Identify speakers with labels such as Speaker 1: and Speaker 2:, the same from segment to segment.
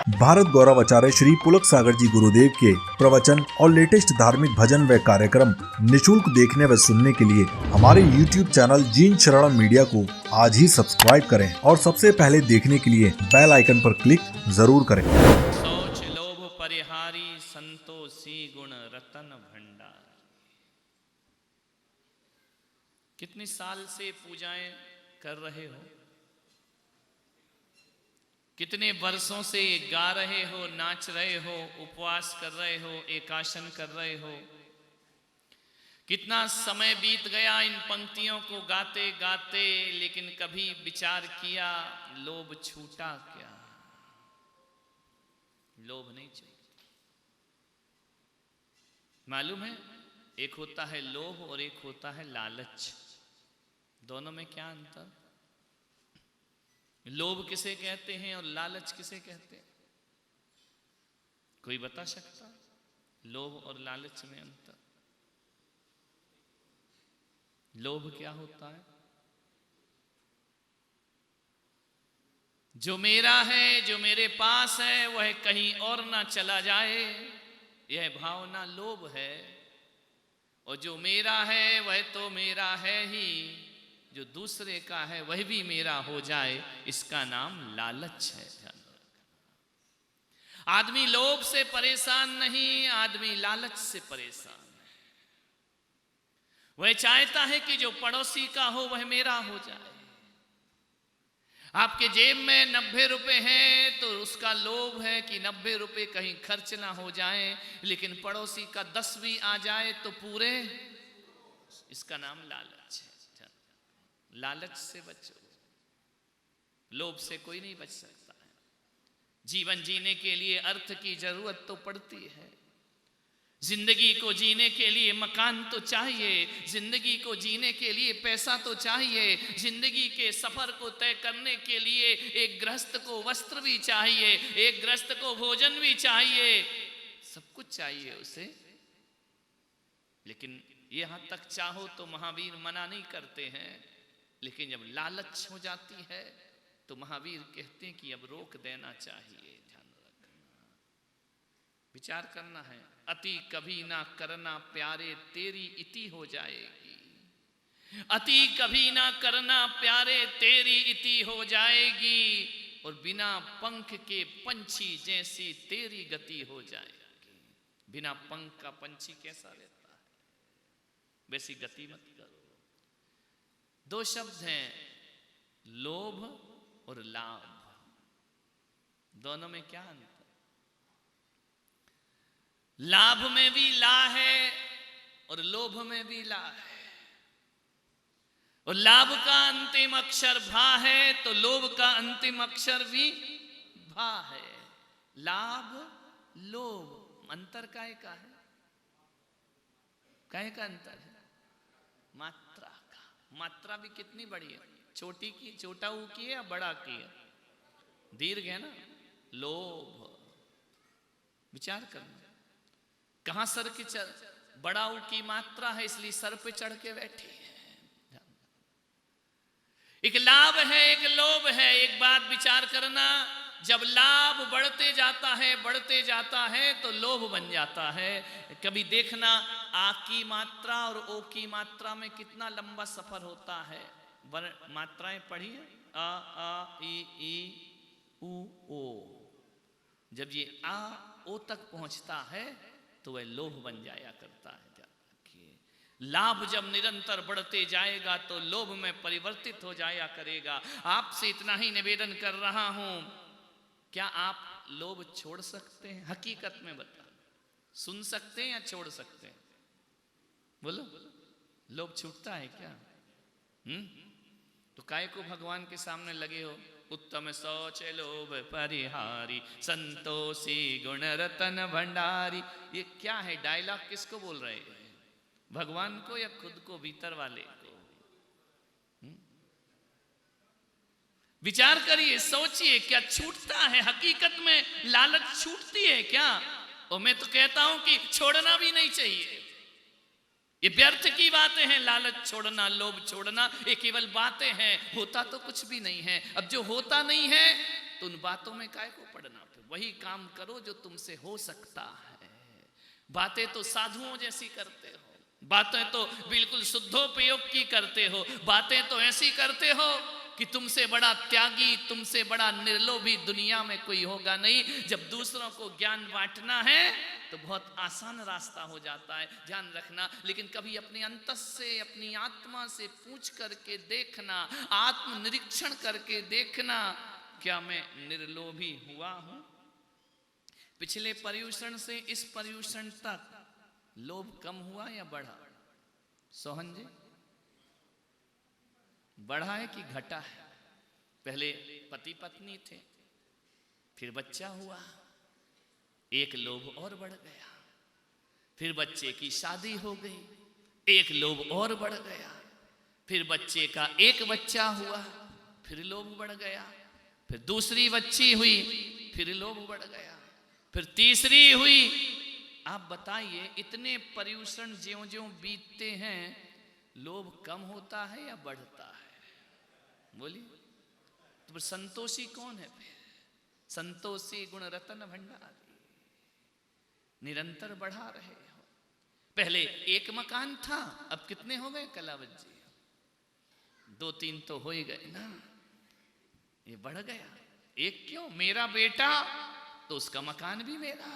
Speaker 1: भारत गौरव आचार्य श्री पुलक सागर जी गुरुदेव के प्रवचन और लेटेस्ट धार्मिक भजन व कार्यक्रम निशुल्क देखने व सुनने के लिए हमारे YouTube चैनल जीन शरणम मीडिया को आज ही सब्सक्राइब करें और सबसे पहले देखने के लिए बेल आइकन पर क्लिक जरूर करें।
Speaker 2: सोच लोभ परिहारी संतोषी गुण रतन भंडार। कितने साल से पूजाएं कर रहे हो, कितने वर्षों से गा रहे हो, नाच रहे हो, उपवास कर रहे हो, एकासन कर रहे हो। कितना समय बीत गया इन पंक्तियों को गाते गाते, लेकिन कभी विचार किया लोभ छूटा क्या? लोभ नहीं छूटा। मालूम है, एक होता है लोभ और एक होता है लालच। दोनों में क्या अंतर? लोभ किसे कहते हैं और लालच किसे कहते हैं? कोई बता सकता? लोभ और लालच में अंतर। लोभ क्या होता है? जो मेरा है, जो मेरे पास है, वह कहीं और ना चला जाए, यह भावना लोभ है। और जो मेरा है वह तो मेरा है ही, जो दूसरे का है वह भी मेरा हो जाए, इसका नाम लालच है। आदमी लोभ से परेशान नहीं, आदमी लालच से परेशान है। वह चाहता है कि जो पड़ोसी का हो वह मेरा हो जाए। आपके जेब में 90 रुपए हैं तो उसका लोभ है कि 90 रुपए कहीं खर्च ना हो जाए, लेकिन पड़ोसी का 10 भी आ जाए तो पूरे, इसका नाम लालच है। लालच से बचो, लोभ से कोई नहीं बच सकता है। जीवन जीने के लिए अर्थ की जरूरत तो पड़ती है। जिंदगी को जीने के लिए मकान तो चाहिए, जिंदगी को जीने के लिए पैसा तो चाहिए, जिंदगी के सफर को तय करने के लिए एक गृहस्थ को वस्त्र भी चाहिए, एक गृहस्थ को भोजन भी चाहिए, सब कुछ चाहिए उसे। लेकिन यहां तक चाहो तो महावीर मना नहीं करते हैं, लेकिन जब लालच हो जाती है तो महावीर कहते हैं कि अब रोक देना चाहिए। ध्यान रखना, विचार करना है। अति कभी ना करना प्यारे, तेरी इति हो जाएगी। अति कभी ना करना प्यारे, तेरी इति हो जाएगी। और बिना पंख के पंछी जैसी तेरी गति हो जाएगी। बिना पंख का पंछी कैसा रहता है, वैसी गति मत करो। दो शब्द हैं, लोभ और लाभ। दोनों में क्या अंतर? लाभ में भी ला है और लोभ में भी ला है। और लाभ का अंतिम अक्षर भा है तो लोभ का अंतिम अक्षर भी भा है। लाभ लोभ, अंतर काहे का है? काहे का अंतर है? मात्रा का। मात्रा भी कितनी बड़ी है, छोटी की, छोटा ऊ की है या बड़ा की है? दीर्घ है ना। लोभ, विचार करना, कहां सर की बड़ा ऊ की मात्रा है, इसलिए सर पे चढ़ के बैठी है। एक लाभ है, एक लोभ है। एक बात विचार करना, जब लाभ बढ़ते जाता है तो लोभ बन जाता है। कभी देखना, आ की मात्रा और ओ की मात्रा में कितना लंबा सफर होता है। मात्राएं पढ़ी है, आ ई उ ओ। जब ये आ ओ तक पहुंचता है तो वह लोभ बन जाया करता है। लाभ जब निरंतर बढ़ते जाएगा तो लोभ में परिवर्तित हो जाया करेगा। आपसे इतना ही निवेदन कर रहा हूं, क्या आप लोभ छोड़ सकते हैं? हकीकत में बता, सुन सकते हैं या छोड़ सकते हैं? बोलो, लोभ छूटता है क्या? तो काहे को भगवान के सामने लगे हो? उत्तम सोच लोभ परिहारी, संतोषी गुण रतन भंडारी। ये क्या है? डायलॉग किसको बोल रहे हैं? भगवान को या खुद को, भीतर वाले को? विचार करिए, सोचिए, क्या छूटता है? हकीकत में लालच छूटती है क्या? और मैं तो कहता हूं कि छोड़ना भी नहीं चाहिए। ये व्यर्थ की बातें हैं। लालच छोड़ना, लोभ छोड़ना, ये केवल बातें हैं, होता तो कुछ भी नहीं है। अब जो होता नहीं है तो उन बातों में काय को पड़ना, फिर वही काम करो जो तुमसे हो सकता है। बातें तो साधुओं जैसी करते हो, बातें तो बिल्कुल शुद्धोपयोग की करते हो, बातें तो ऐसी करते हो कि तुमसे बड़ा त्यागी, तुमसे बड़ा निर्लोभी दुनिया में कोई होगा नहीं। जब दूसरों को ज्ञान बांटना है तो बहुत आसान रास्ता हो जाता है, ध्यान रखना। लेकिन कभी अपने अंतस से, अपनी आत्मा से पूछ करके देखना, आत्मनिरीक्षण करके देखना, क्या मैं निर्लोभी हुआ हूं? पिछले पर्यूषण से इस पर्यूषण तक लोभ कम हुआ या बढ़ा? सोहन जी, बढ़ा है कि घटा है? पहले पति पत्नी थे, फिर बच्चा हुआ, एक लोभ और बढ़ गया, फिर बच्चे की शादी हो गई, एक लोभ और बढ़ गया, फिर बच्चे का एक बच्चा हुआ, फिर लोभ बढ़ गया, फिर दूसरी बच्ची हुई, फिर लोभ बढ़ गया, फिर तीसरी हुई। आप बताइए, इतने पर्यूषण ज्यों ज्यों बीतते हैं, लोभ कम होता है या बढ़ता है? बोलिए। तो संतोषी कौन है फिर? संतोषी गुण रतन भंडारी, निरंतर बढ़ा रहे हो। पहले एक मकान था, अब कितने हो गए कलावत जी? 2-3 तो हो ही गए ना, ये बढ़ गया। एक क्यों? मेरा बेटा तो उसका मकान भी मेरा।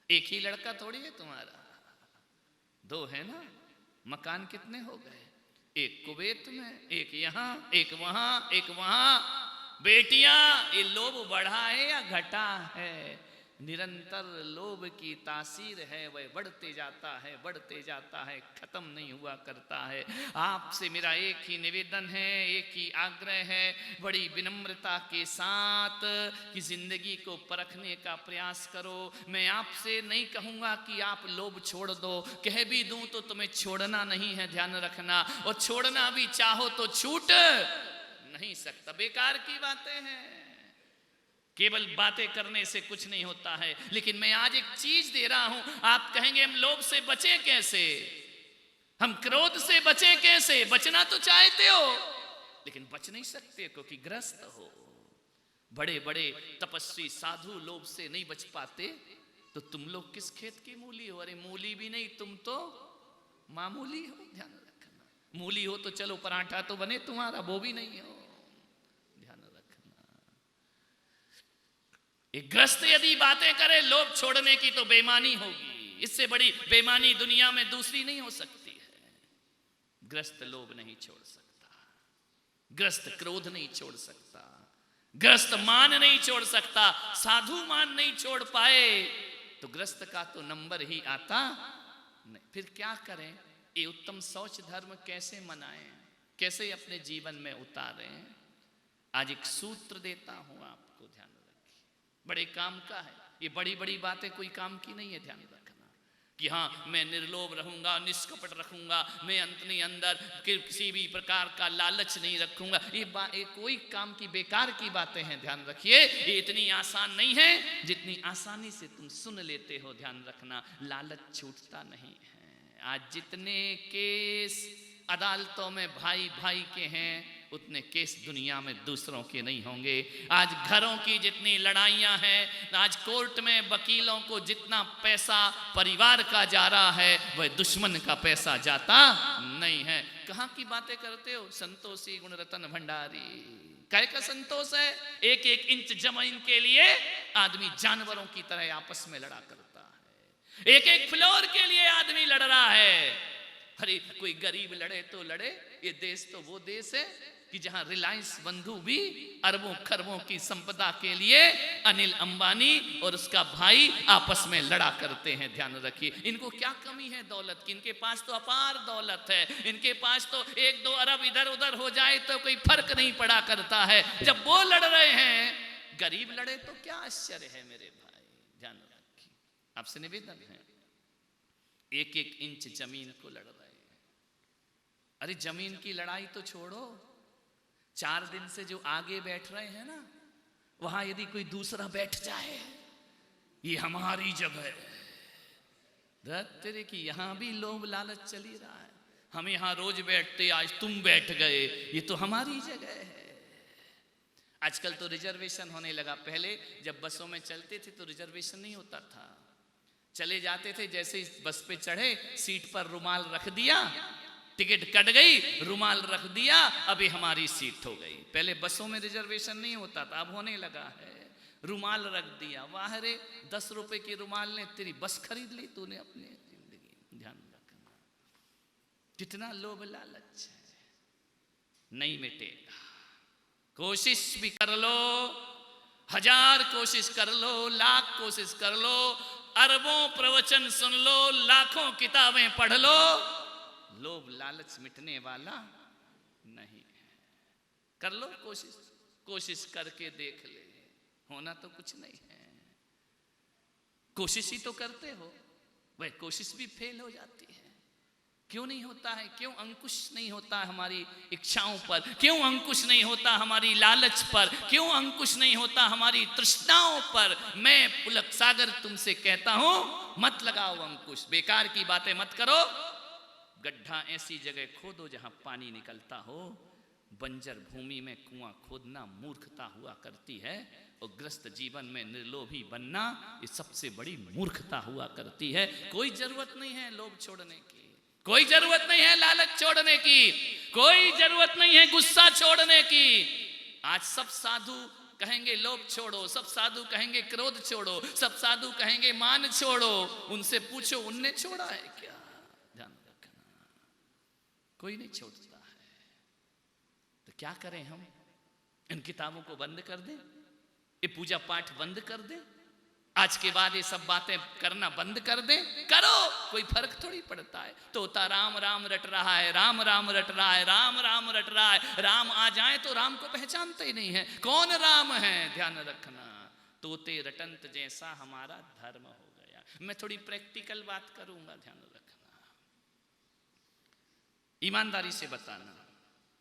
Speaker 2: एक ही लड़का थोड़ी है तुम्हारा, 2 है ना। मकान कितने हो गए? एक कुवैत में, एक यहां, एक वहां, एक वहां। बेटियां, ये लोभ बढ़ा है या घटा है? निरंतर लोभ की तासीर है, वह बढ़ते जाता है, बढ़ते जाता है, खत्म नहीं हुआ करता है। आपसे मेरा एक ही निवेदन है, एक ही आग्रह है, बड़ी विनम्रता के साथ कि जिंदगी को परखने का प्रयास करो। मैं आपसे नहीं कहूंगा कि आप लोभ छोड़ दो, कह भी दूं तो तुम्हें छोड़ना नहीं है, ध्यान रखना। और छोड़ना भी चाहो तो छूट नहीं सकता, बेकार की बातें हैं। केवल बातें करने से कुछ नहीं होता है। लेकिन मैं आज एक चीज दे रहा हूं, आप कहेंगे हम लोभ से बचें कैसे, हम क्रोध से बचें कैसे? बचना तो चाहते हो लेकिन बच नहीं सकते क्योंकि ग्रस्त हो। बड़े बड़े तपस्वी साधु लोभ से नहीं बच पाते, तो तुम लोग किस खेत की मूली हो? अरे मूली भी नहीं, तुम तो मामूली हो, ध्यान रखना। मूली हो तो चलो पराठा तो बने तुम्हारा, वो भी नहीं हो, ध्यान रखना। एक ग्रस्त यदि बातें करे लोभ छोड़ने की तो बेईमानी होगी, इससे बड़ी बेईमानी दुनिया में दूसरी नहीं हो सकती है। ग्रस्त लोभ नहीं छोड़ सकता, ग्रस्त क्रोध नहीं छोड़ सकता, ग्रस्त मान नहीं छोड़ सकता। साधु मान नहीं छोड़ पाए तो ग्रस्त का तो नंबर ही आता नहीं। फिर क्या करें? ये उत्तम शौच धर्म कैसे मनाएं, कैसे अपने जीवन में उतारें? आज एक सूत्र देता हूं आपको, ध्यान रखिए, बड़े काम का है। ये बड़ी बड़ी बातें कोई काम की नहीं है, ध्यान रखना। कि हाँ मैं निर्लोभ रहूंगा, निष्कपट रखूंगा, मैं अपने अंदर किसी भी प्रकार का लालच नहीं रखूंगा, ये कोई काम की बेकार की बातें हैं, ध्यान रखिए। ये इतनी आसान नहीं है जितनी आसानी से तुम सुन लेते हो, ध्यान रखना। लालच छूटता नहीं है। आज जितने केस अदालतों में भाई भाई के हैं, उतने केस दुनिया में दूसरों के नहीं होंगे। आज घरों की जितनी लड़ाइयां हैं, आज कोर्ट में वकीलों को जितना पैसा परिवार का जा रहा है, वह दुश्मन का पैसा जाता नहीं है। कहां की बातें करते हो? संतोषी गुण रतन भंडारी। काय का संतोष है? एक एक इंच जमीन के लिए आदमी जानवरों की तरह आपस में लड़ा करता है। एक एक फ्लोर के लिए आदमी लड़ रहा है। अरे कोई गरीब लड़े तो लड़े, ये देश तो वो देश है कि जहां रिलायंस बंधु भी अरबों खरबों की संपदा के लिए अनिल अंबानी और उसका भाई आपस में लड़ा करते हैं, ध्यान रखिए। इनको क्या कमी है दौलत की? इनके पास तो अपार दौलत है, इनके पास तो 1-2 अरब इधर उधर हो जाए तो कोई फर्क नहीं पड़ा करता है। जब वो लड़ रहे हैं, गरीब लड़े तो क्या आश्चर्य है मेरे भाई, ध्यान रखिए। आपसे निवेदन है, एक एक इंच जमीन को लड़ रहे हैं। अरे जमीन की लड़ाई तो छोड़ो, 4 दिन से जो आगे बैठ रहे हैं ना, वहां यदि कोई दूसरा बैठ जाए, ये हमारी जगह है, तेरे की यहां भी लोभ लालच चली रहा है। हम यहां रोज बैठते, आज तुम बैठ गए, ये तो हमारी जगह है। आजकल तो रिजर्वेशन होने लगा। पहले जब बसों में चलते थे तो रिजर्वेशन नहीं होता था, चले जाते थे, जैसे ही बस पे चढ़े सीट पर रुमाल रख दिया, टिकट कट गई, रुमाल रख दिया, अभी हमारी सीट हो गई। पहले बसों में रिजर्वेशन नहीं होता था, अब होने लगा है। रुमाल रख दिया, वाह रे 10 रुपए की रुमाल ने तेरी बस खरीद ली तूने अपनी जिंदगी। ध्यान रखना, कितना लोभ लालच है, नहीं मिटेगा। कोशिश भी कर लो, 1000 कोशिश कर लो, लाख कोशिश कर लो, अरबों प्रवचन सुन लो, लाखों किताबें पढ़ लो, लोभ लालच मिटने वाला नहीं है। कर लो कोशिश, कोशिश करके देख ले, होना तो कुछ नहीं है। कोशिश ही तो करते हो, वह कोशिश भी फेल हो जाती है। क्यों नहीं होता है? क्यों अंकुश नहीं होता हमारी इच्छाओं पर? क्यों अंकुश नहीं होता हमारी लालच पर? क्यों अंकुश नहीं होता हमारी तृष्णाओं पर? मैं पुलक सागर तुमसे कहता हूं, मत लगाओ अंकुश, बेकार की बातें मत करो। गड्ढा ऐसी जगह खोदो जहां पानी निकलता हो। बंजर भूमि में कुआं खोदना मूर्खता हुआ करती है, और ग्रस्त जीवन में निर्लोभी बनना ये सबसे बड़ी मूर्खता हुआ करती है। कोई जरूरत नहीं है लोभ छोड़ने की, कोई जरूरत नहीं है लालच छोड़ने की, कोई जरूरत नहीं है गुस्सा छोड़ने की। आज सब साधु कहेंगे लोभ छोड़ो, सब साधु कहेंगे क्रोध छोड़ो, सब साधु कहेंगे मान छोड़ो। उनसे पूछो उनने छोड़ा है क्या? ध्यान रखना, कोई नहीं छोड़ता है। तो क्या करें हम? इन किताबों को बंद कर दें, ये पूजा पाठ बंद कर दें, आज के बाद ये सब बातें करना बंद कर दें? करो, कोई फर्क थोड़ी पड़ता है। तोता राम राम रट रहा है, राम राम रट रहा है, राम राम रट रहा है। राम आ जाए तो राम को पहचानते ही नहीं है, कौन राम है? ध्यान रखना, तोते रटंत जैसा हमारा धर्म हो गया। मैं थोड़ी प्रैक्टिकल बात करूंगा, ध्यान रखना। ईमानदारी से बताना,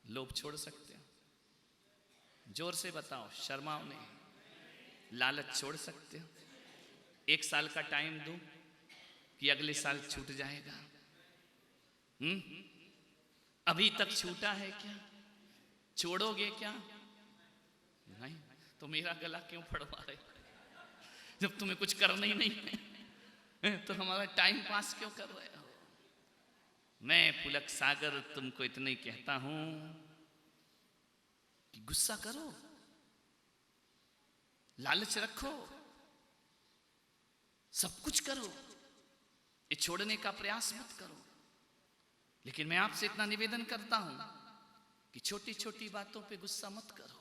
Speaker 2: लोभ छोड़ सकते हो? जोर से बताओ, शर्माओ नहीं। लालच छोड़ सकते हो? 1 साल का टाइम दूं कि अगले साल छूट जाएगा? अभी तक छूटा है क्या? छोड़ोगे क्या? नहीं तो मेरा गला क्यों फड़वा रहे? जब तुम्हें कुछ करना ही नहीं है तो हमारा टाइम पास क्यों कर रहे हो? मैं पुलक सागर तुमको इतना ही कहता हूं कि गुस्सा करो, लालच रखो, सब कुछ करो, ये छोड़ने का प्रयास मत करो। लेकिन मैं आपसे इतना निवेदन करता हूं कि छोटी छोटी बातों पे गुस्सा मत करो,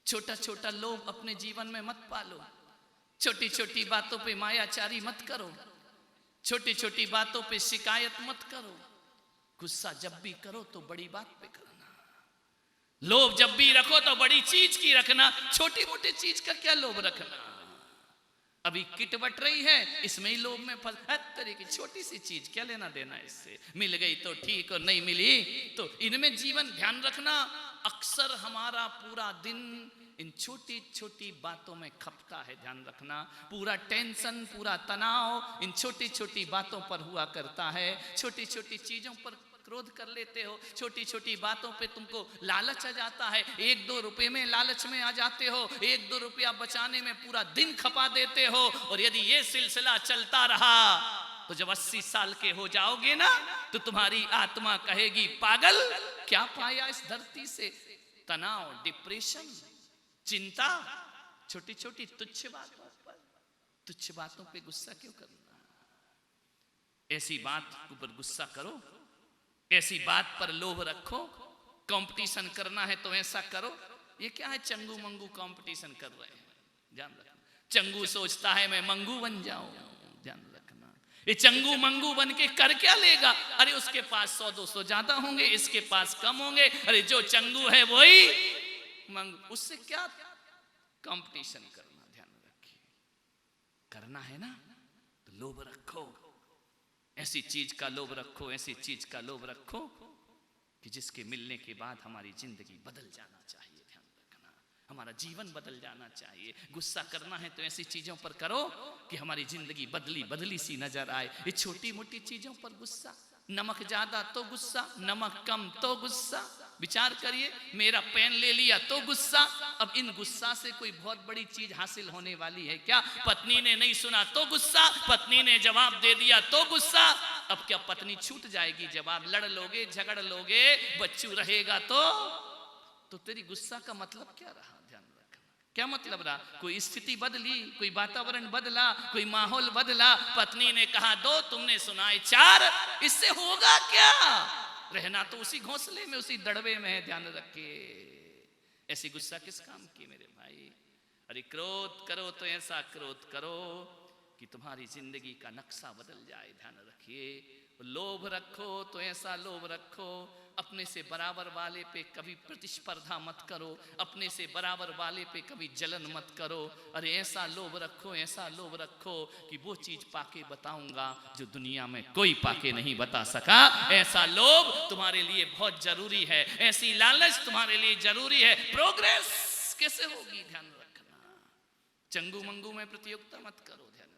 Speaker 2: छोटा छोटा लोभ अपने जीवन में मत पालो, छोटी छोटी बातों पे मायाचारी मत करो, छोटी छोटी बातों पे शिकायत मत करो। गुस्सा जब भी करो तो बड़ी बात पे करना, लोभ जब भी रखो तो बड़ी चीज की रखना, छोटी मोटी चीज का क्या लोभ रखना। अभी किट बट रही है, इसमें ही लोभ में फंस, तरह की छोटी सी चीज क्या लेना देना इससे, मिल गई तो ठीक और नहीं मिली तो इनमें जीवन। ध्यान रखना, अक्सर हमारा पूरा दिन इन छोटी छोटी बातों में खपता है। ध्यान रखना, पूरा टेंशन, पूरा तनाव इन छोटी छोटी बातों पर हुआ करता है। छोटी छोटी चीजों पर क्रोध कर लेते हो, छोटी छोटी बातों पे तुमको लालच आ जाता है, 1-2 रुपए में लालच में आ जाते हो, 1-2 रुपया बचाने में पूरा दिन खपा देते हो। और यदि ये सिलसिला चलता रहा तो जब 80 साल के हो जाओगे ना तो तुम्हारी आत्मा कहेगी पागल, क्या पाया इस धरती से? तनाव, डिप्रेशन, चिंता, छोटी छोटी तुच्छ बातों पर, तुच्छ बातों पे गुस्सा क्यों करना? ऐसी बात पर गुस्सा करो, ऐसी बात पर लोभ रखो। कंपटीशन करना है तो ऐसा करो। ये क्या है, चंगू मंगू कंपटीशन कर रहे हैं? ध्यान रखना, चंगू सोचता है मैं मंगू बन जाऊं। ध्यान रखना, ये चंगू मंगू बन के कर क्या लेगा? अरे उसके पास 100-200 ज्यादा होंगे, इसके पास कम होंगे। अरे जो चंगू है वही मंगू, उससे क्या कंपटीशन करना? ध्यान रखिए, करना है ना तो लोभ रखो, ऐसी चीज का लोभ रखो, ऐसी चीज का लोभ रखो कि जिसके मिलने के बाद हमारी जिंदगी बदल जाना चाहिए। ध्यान रखना, हमारा जीवन बदल जाना चाहिए। गुस्सा करना है तो ऐसी चीजों पर करो कि हमारी जिंदगी बदली बदली सी नजर आए। ये छोटी मोटी चीजों पर गुस्सा, नमक ज्यादा तो गुस्सा, नमक कम तो गुस्सा, विचार करिए, मेरा पेन ले लिया तो गुस्सा, अब इन गुस्सा से कोई बहुत बड़ी चीज हासिल होने वाली है क्या? पत्नी ने नहीं सुना तो गुस्सा, पत्नी ने जवाब दे दिया तो गुस्सा, अब क्या पत्नी छूट जाएगी? जवाब लड़ लोगे, झगड़ लोगे, बच्चू रहेगा तो तेरी गुस्सा का मतलब क्या रहा? ध्यान रखना, क्या मतलब रहा? कोई स्थिति बदली, कोई वातावरण बदला, कोई माहौल बदला, पत्नी ने कहा 2, तुमने सुनाए 4, इससे होगा क्या? रहना तो उसी घोंसले में, उसी दड़बे में है। ध्यान रखिए, ऐसी गुस्सा किस काम की मेरे भाई? अरे क्रोध करो तो ऐसा क्रोध करो कि तुम्हारी जिंदगी का नक्शा बदल जाए। ध्यान रखिए, लोभ रखो तो ऐसा लोभ रखो, अपने से बराबर वाले पे कभी प्रतिस्पर्धा मत करो, अपने से बराबर वाले पे कभी जलन मत करो। अरे ऐसा लोभ रखो, ऐसा लोभ रखो कि वो चीज पाके बताऊंगा जो दुनिया में कोई पाके नहीं बता सका। ऐसा लोभ तुम्हारे लिए बहुत जरूरी है, ऐसी लालच तुम्हारे लिए जरूरी है। प्रोग्रेस कैसे होगी? ध्यान रखना, चंगू मंगू में प्रतियोगिता मत करो। ध्यान